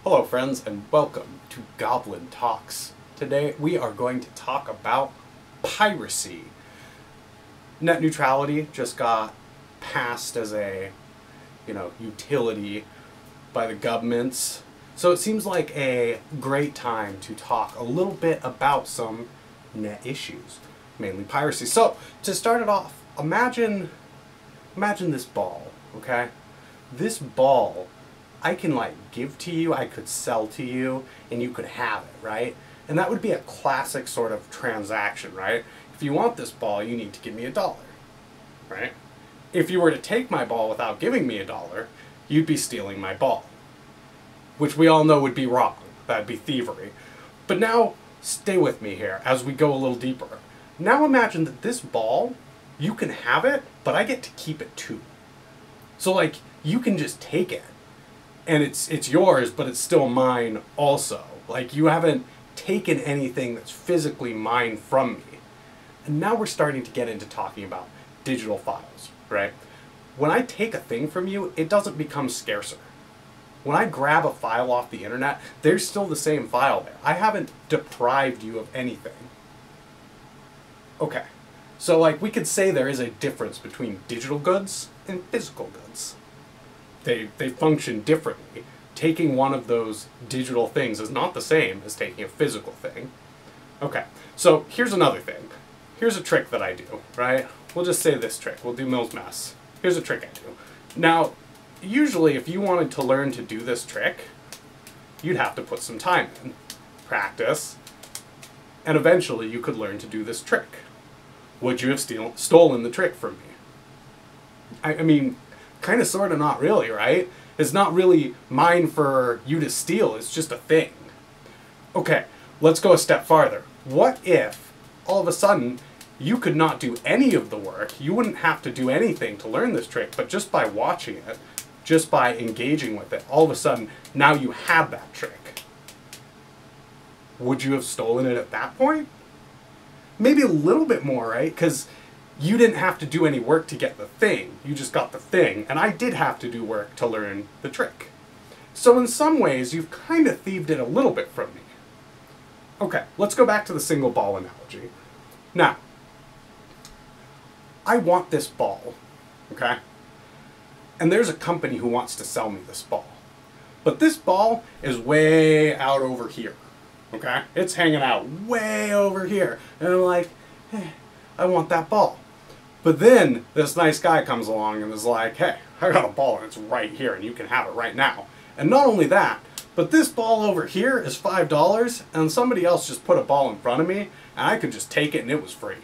Hello friends and welcome to Goblin Talks. Today we are going to talk about piracy. Net neutrality just got passed as a, utility by the governments. So it seems like a great time to talk a little bit about some net issues, mainly piracy. So to start it off, imagine this ball, okay? This ball I can give to you, I could sell to you, and you could have it, right? And that would be a classic sort of transaction, right? If you want this ball, you need to give me $1, right? If you were to take my ball without giving me $1, you'd be stealing my ball, which we all know would be wrong. That'd be thievery. But now, stay with me here as we go a little deeper. Now imagine that this ball, you can have it, but I get to keep it too. So you can just take it. And it's yours, but it's still mine also. You haven't taken anything that's physically mine from me. And now we're starting to get into talking about digital files, right? When I take a thing from you, it doesn't become scarcer. When I grab a file off the internet, there's still the same file there. I haven't deprived you of anything. Okay, so we could say there is a difference between digital goods and physical goods. They function differently. Taking one of those digital things is not the same as taking a physical thing. Okay, so here's another thing. Here's a trick that I do, right? We'll just say this trick. We'll do Mill's mess. Here's a trick I do. Now, usually if you wanted to learn to do this trick, you'd have to put some time in, practice, and eventually you could learn to do this trick. Would you have stolen the trick from me? I mean, kind of, sort of, not really, right? It's not really mine for you to steal, it's just a thing. Okay, let's go a step farther. What if, all of a sudden, you could not do any of the work, you wouldn't have to do anything to learn this trick, but just by watching it, just by engaging with it, all of a sudden, now you have that trick. Would you have stolen it at that point? Maybe a little bit more, right? Because you didn't have to do any work to get the thing, you just got the thing, and I did have to do work to learn the trick. So in some ways, you've kind of thieved it a little bit from me. Okay, let's go back to the single ball analogy. Now, I want this ball, okay? And there's a company who wants to sell me this ball. But this ball is way out over here, okay? It's hanging out way over here. And I'm like, hey, I want that ball. But then this nice guy comes along and is like, hey, I got a ball and it's right here and you can have it right now. And not only that, but this ball over here is $5 and somebody else just put a ball in front of me and I could just take it and it was free.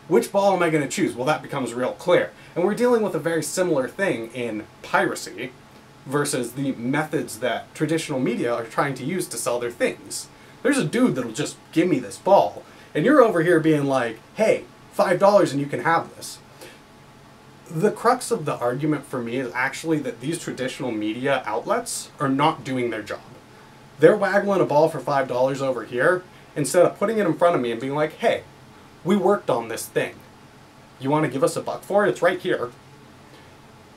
Which ball am I going to choose? Well, that becomes real clear. And we're dealing with a very similar thing in piracy versus the methods that traditional media are trying to use to sell their things. There's a dude that'll just give me this ball and you're over here being like, hey, $5 and you can have this. The crux of the argument for me is actually that these traditional media outlets are not doing their job. They're waggling a ball for $5 over here instead of putting it in front of me and being like, hey, we worked on this thing. You want to give us $1 for it? It's right here.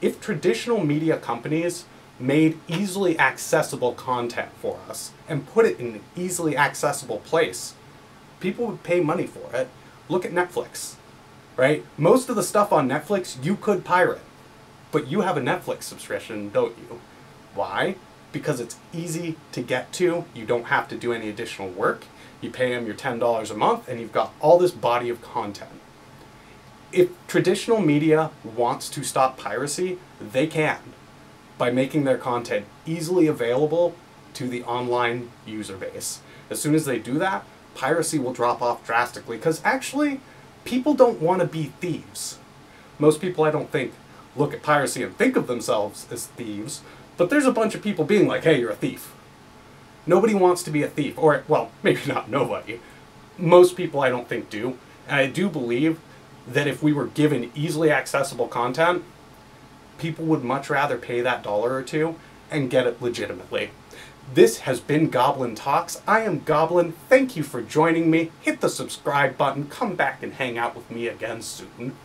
If traditional media companies made easily accessible content for us and put it in an easily accessible place, people would pay money for it. Look at Netflix, right? Most of the stuff on Netflix you could pirate, but you have a Netflix subscription, don't you? Why? Because it's easy to get to. You don't have to do any additional work. You pay them your $10 a month and you've got all this body of content. If traditional media wants to stop piracy, they can by making their content easily available to the online user base. As soon as they do that, piracy will drop off drastically because actually people don't want to be thieves. Most people, I don't think, look at piracy and think of themselves as thieves, but there's a bunch of people being like, hey, you're a thief. Nobody wants to be a thief, or, well, maybe not nobody. Most people I don't think do, and I do believe that if we were given easily accessible content, people would much rather pay that $1 or $2 and get it legitimately. This has been Goblin Talks. I am Goblin. Thank you for joining me. Hit the subscribe button. Come back and hang out with me again soon.